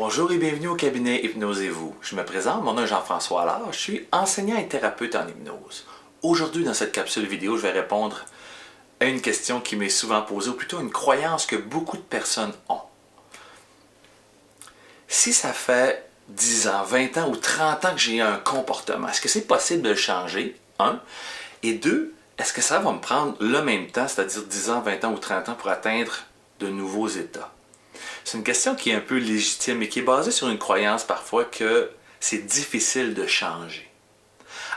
Bonjour et bienvenue au cabinet Hypnosez-vous. Je me présente, mon nom est Jean-François Allard, je suis enseignant et thérapeute en hypnose. Aujourd'hui, dans cette capsule vidéo, je vais répondre à une question qui m'est souvent posée, ou plutôt une croyance que beaucoup de personnes ont. Si ça fait 10 ans, 20 ans ou 30 ans que j'ai un comportement, est-ce que c'est possible de le changer? Un. Et deux, est-ce que ça va me prendre le même temps, c'est-à-dire 10 ans, 20 ans ou 30 ans pour atteindre de nouveaux états? C'est une question qui est un peu légitime et qui est basée sur une croyance parfois que c'est difficile de changer.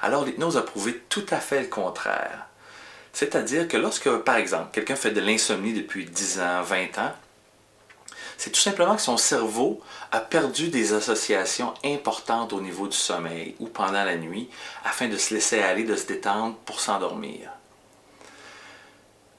Alors l'hypnose a prouvé tout à fait le contraire. C'est-à-dire que lorsque, par exemple, quelqu'un fait de l'insomnie depuis 10 ans, 20 ans, c'est tout simplement que son cerveau a perdu des associations importantes au niveau du sommeil ou pendant la nuit afin de se laisser aller, de se détendre pour s'endormir.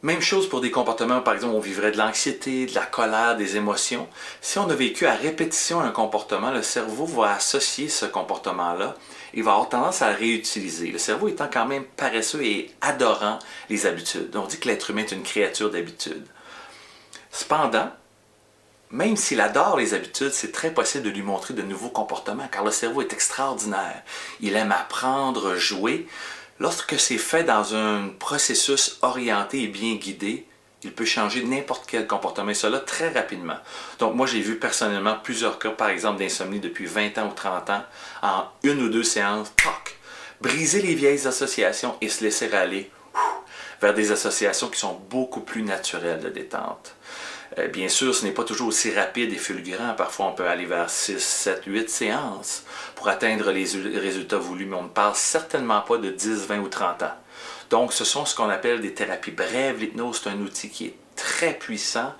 Même chose pour des comportements, par exemple, on vivrait de l'anxiété, de la colère, des émotions. Si on a vécu à répétition un comportement, le cerveau va associer ce comportement-là et va avoir tendance à le réutiliser. Le cerveau étant quand même paresseux et adorant les habitudes. On dit que l'être humain est une créature d'habitude. Cependant, même s'il adore les habitudes, c'est très possible de lui montrer de nouveaux comportements, car le cerveau est extraordinaire. Il aime apprendre, jouer. Lorsque c'est fait dans un processus orienté et bien guidé, il peut changer n'importe quel comportement, et cela très rapidement. Donc moi, j'ai vu personnellement plusieurs cas, par exemple d'insomnie depuis 20 ans ou 30 ans, en une ou deux séances, toc, briser les vieilles associations et se laisser aller vers des associations qui sont beaucoup plus naturelles de détente. Bien sûr, ce n'est pas toujours aussi rapide et fulgurant. Parfois, on peut aller vers 6, 7, 8 séances pour atteindre les résultats voulus, mais on ne parle certainement pas de 10, 20 ou 30 ans. Donc, ce sont ce qu'on appelle des thérapies brèves. L'hypnose, c'est un outil qui est très puissant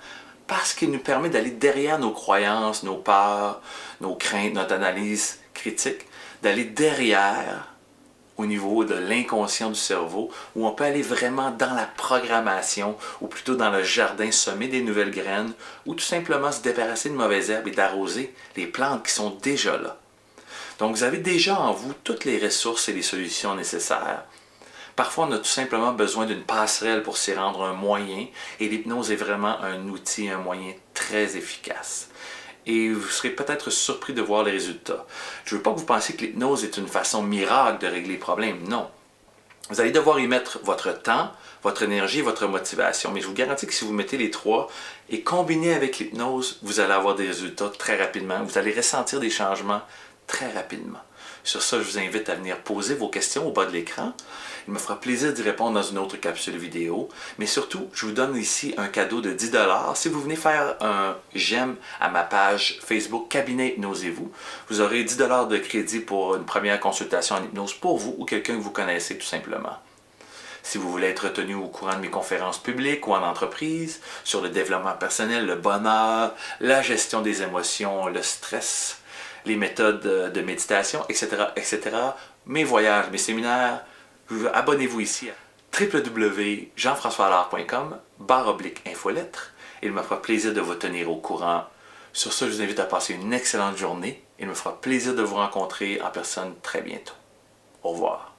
parce qu'il nous permet d'aller derrière nos croyances, nos peurs, nos craintes, notre analyse critique, d'aller derrière au niveau de l'inconscient du cerveau, où on peut aller vraiment dans la programmation, ou plutôt dans le jardin, semer des nouvelles graines, ou tout simplement se débarrasser de mauvaises herbes et d'arroser les plantes qui sont déjà là. Donc vous avez déjà en vous toutes les ressources et les solutions nécessaires. Parfois, on a tout simplement besoin d'une passerelle pour s'y rendre, un moyen, et l'hypnose est vraiment un outil, un moyen très efficace. Et vous serez peut-être surpris de voir les résultats. Je ne veux pas que vous pensiez que l'hypnose est une façon miracle de régler les problèmes. Non. Vous allez devoir y mettre votre temps, votre énergie et votre motivation. Mais je vous garantis que si vous mettez les trois et combinez avec l'hypnose, vous allez avoir des résultats très rapidement. Vous allez ressentir des changements très rapidement. Sur ça, je vous invite à venir poser vos questions au bas de l'écran. Il me fera plaisir d'y répondre dans une autre capsule vidéo. Mais surtout, je vous donne ici un cadeau de 10 $ si vous venez faire un j'aime à ma page Facebook Cabinet Hypnosez-vous. Vous aurez 10 $ de crédit pour une première consultation en hypnose pour vous ou quelqu'un que vous connaissez tout simplement. Si vous voulez être tenu au courant de mes conférences publiques ou en entreprise sur le développement personnel, le bonheur, la gestion des émotions, le stress, les méthodes de méditation, etc., etc., mes voyages, mes séminaires, abonnez-vous ici à www.jeanfrançoisallard.com/infolettre. Il me fera plaisir de vous tenir au courant. Sur ce, je vous invite à passer une excellente journée. Il me fera plaisir de vous rencontrer en personne très bientôt. Au revoir.